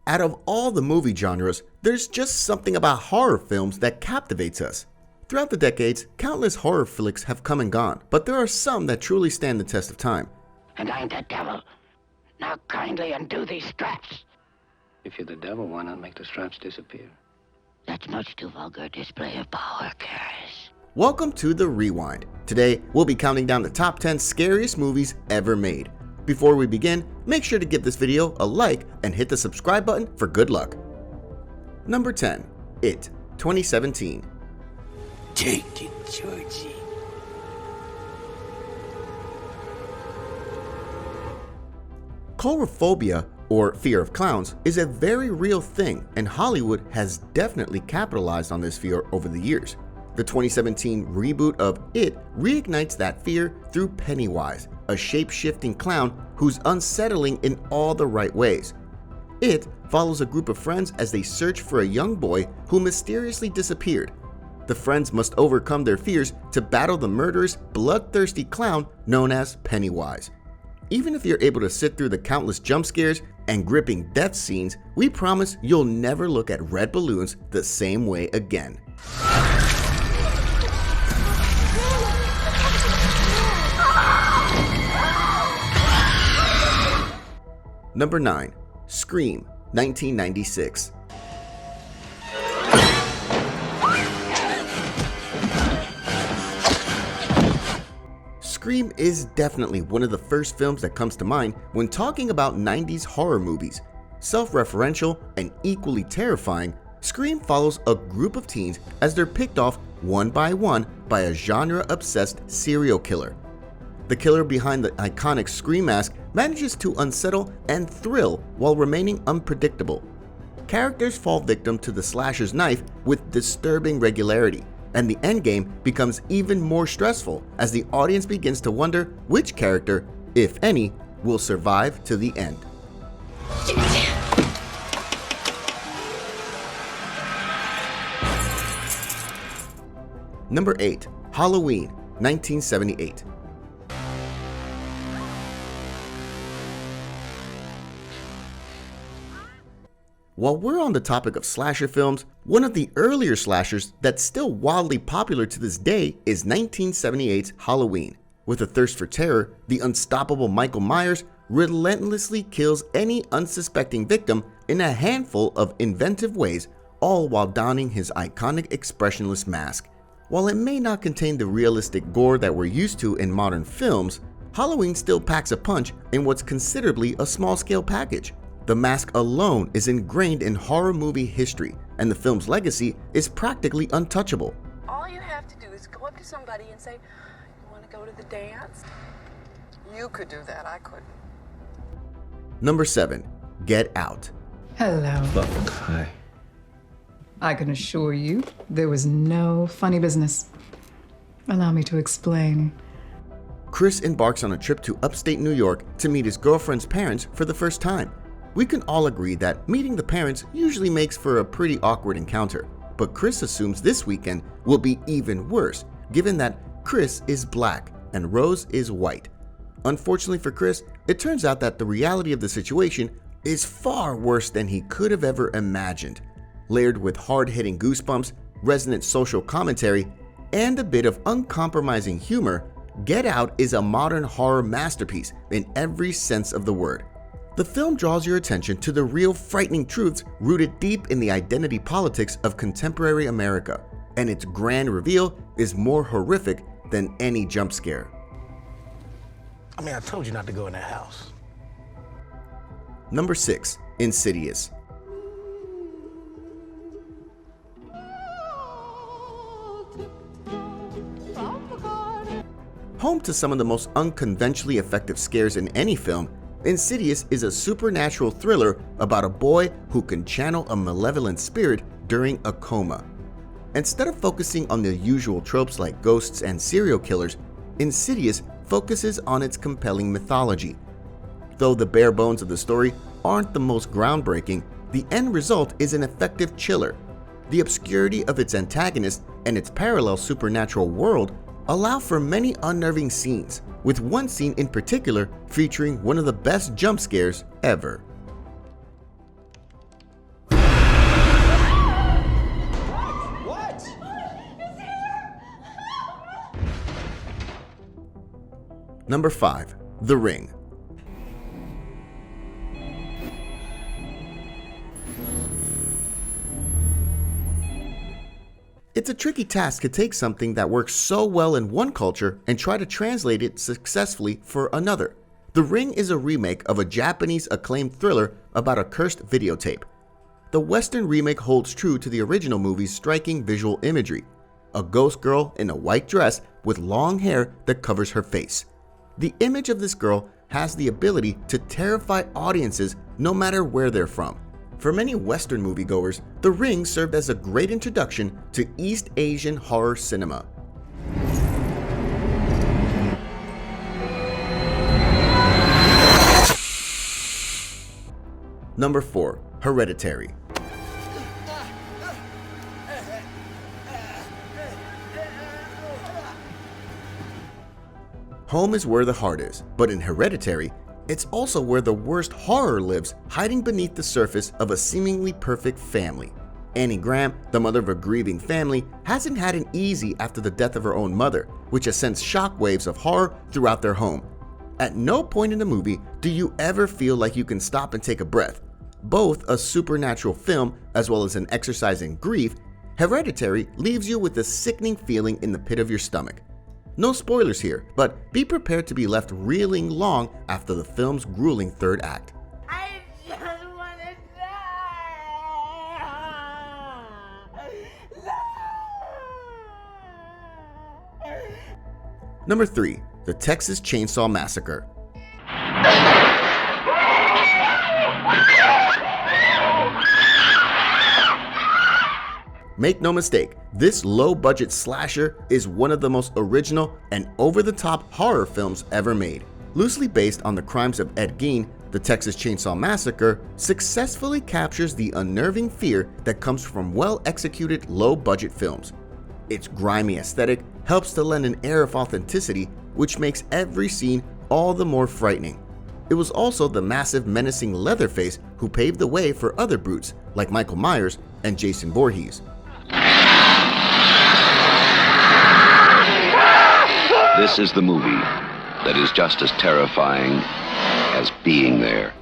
Out of all the movie genres, there's just something about horror films that captivates us. Throughout the decades, countless horror flicks have come and gone, but there are some that truly stand the test of time. And I'm the devil. Now kindly undo these straps. If you're the devil, why not make the straps disappear? That's much too vulgar a display of power, Karis. Welcome to The Rewind. Today, we'll be counting down the top 10 scariest movies ever made. Before we begin, make sure to give this video a like and hit the subscribe button for good luck. Number 10. It, 2017. Take it, Georgie. Coulrophobia, or fear of clowns, is a very real thing, and Hollywood has definitely capitalized on this fear over the years. The 2017 reboot of It reignites that fear through Pennywise, a shape-shifting clown who's unsettling in all the right ways. It follows a group of friends as they search for a young boy who mysteriously disappeared. The friends must overcome their fears to battle the murderous, bloodthirsty clown known as Pennywise. Even if you're able to sit through the countless jump scares and gripping death scenes, we promise you'll never look at red balloons the same way again. Number 9. Scream, 1996. Scream is definitely one of the first films that comes to mind when talking about 90s horror movies. Self-referential and equally terrifying, Scream follows a group of teens as they're picked off one by one by a genre-obsessed serial killer. The killer behind the iconic Scream mask manages to unsettle and thrill while remaining unpredictable. Characters fall victim to the slasher's knife with disturbing regularity, and the endgame becomes even more stressful as the audience begins to wonder which character, if any, will survive to the end. Number 8. Halloween, 1978. While we're on the topic of slasher films, one of the earlier slashers that's still wildly popular to this day is 1978's Halloween. With a thirst for terror, the unstoppable Michael Myers relentlessly kills any unsuspecting victim in a handful of inventive ways, all while donning his iconic expressionless mask. While it may not contain the realistic gore that we're used to in modern films, Halloween still packs a punch in what's considerably a small-scale package. The mask alone is ingrained in horror movie history, and the film's legacy is practically untouchable. All you have to do is go up to somebody and say, "You want to go to the dance?" You could do that, I couldn't. Number 7. Get Out. Hello. Fuck, hi. I can assure you there was no funny business. Allow me to explain. Chris embarks on a trip to upstate New York to meet his girlfriend's parents for the first time. We can all agree that meeting the parents usually makes for a pretty awkward encounter, but Chris assumes this weekend will be even worse, given that Chris is black and Rose is white. Unfortunately for Chris, it turns out that the reality of the situation is far worse than he could have ever imagined. Layered with hard-hitting goosebumps, resonant social commentary, and a bit of uncompromising humor, Get Out is a modern horror masterpiece in every sense of the word. The film draws your attention to the real frightening truths rooted deep in the identity politics of contemporary America, and its grand reveal is more horrific than any jump scare. I mean, I told you not to go in that house. Number 6. Insidious. Home to some of the most unconventionally effective scares in any film, Insidious is a supernatural thriller about a boy who can channel a malevolent spirit during a coma. Instead of focusing on the usual tropes like ghosts and serial killers, Insidious focuses on its compelling mythology. Though the bare bones of the story aren't the most groundbreaking, the end result is an effective chiller. The obscurity of its antagonist and its parallel supernatural world allow for many unnerving scenes, with one scene in particular featuring one of the best jump scares ever. Number 5. The Ring. It's a tricky task to take something that works so well in one culture and try to translate it successfully for another. The Ring is a remake of a Japanese acclaimed thriller about a cursed videotape. The Western remake holds true to the original movie's striking visual imagery: a ghost girl in a white dress with long hair that covers her face. The image of this girl has the ability to terrify audiences no matter where they're from. For many Western moviegoers, The Ring served as a great introduction to East Asian horror cinema. Number 4. Hereditary. Home is where the heart is, but in Hereditary, it's also where the worst horror lives, hiding beneath the surface of a seemingly perfect family. Annie Graham, the mother of a grieving family, hasn't had it easy after the death of her own mother, which has sent shockwaves of horror throughout their home. At no point in the movie do you ever feel like you can stop and take a breath. Both a supernatural film as well as an exercise in grief, Hereditary leaves you with a sickening feeling in the pit of your stomach. No spoilers here, but be prepared to be left reeling long after the film's grueling third act. I just want to die. Number 3. The Texas Chainsaw Massacre. Make no mistake, this low-budget slasher is one of the most original and over-the-top horror films ever made. Loosely based on the crimes of Ed Gein, the Texas Chainsaw Massacre successfully captures the unnerving fear that comes from well-executed low-budget films. Its grimy aesthetic helps to lend an air of authenticity, which makes every scene all the more frightening. It was also the massive, menacing Leatherface who paved the way for other brutes like Michael Myers and Jason Voorhees. This is the movie that is just as terrifying as being there.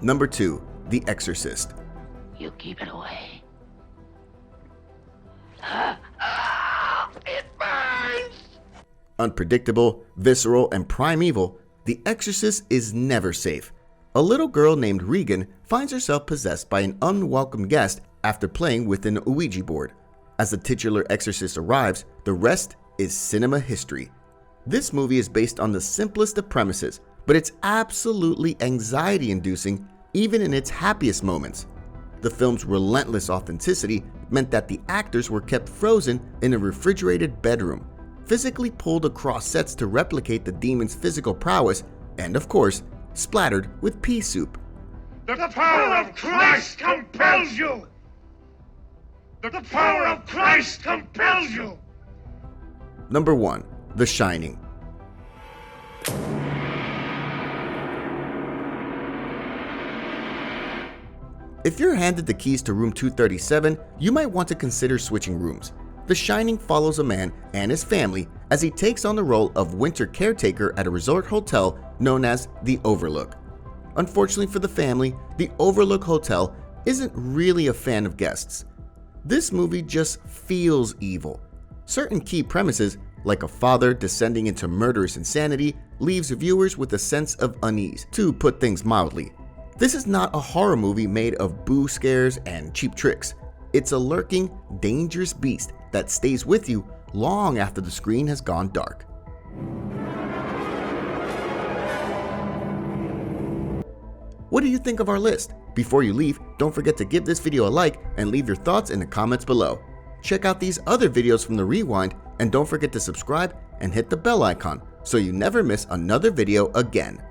Number 2. The Exorcist. You keep it away. It burns! Unpredictable, visceral, and primeval, The Exorcist is never safe. A little girl named Regan finds herself possessed by an unwelcome guest after playing with an Ouija board. As the titular exorcist arrives, the rest is cinema history. This movie is based on the simplest of premises, but it's absolutely anxiety-inducing even in its happiest moments. The film's relentless authenticity meant that the actors were kept frozen in a refrigerated bedroom, physically pulled across sets to replicate the demon's physical prowess, and of course, splattered with pea soup. The power of Christ compels you! The power of Christ compels you! Number 1. The Shining. If you're handed the keys to room 237, you might want to consider switching rooms. The Shining follows a man and his family as he takes on the role of winter caretaker at a resort hotel known as the Overlook. Unfortunately for the family, the Overlook Hotel isn't really a fan of guests. This movie just feels evil. Certain key premises, like a father descending into murderous insanity, leaves viewers with a sense of unease, to put things mildly. This is not a horror movie made of boo scares and cheap tricks. It's a lurking, dangerous beast that stays with you long after the screen has gone dark. What do you think of our list? Before you leave, don't forget to give this video a like and leave your thoughts in the comments below. Check out these other videos from the Rewind, and don't forget to subscribe and hit the bell icon so you never miss another video again.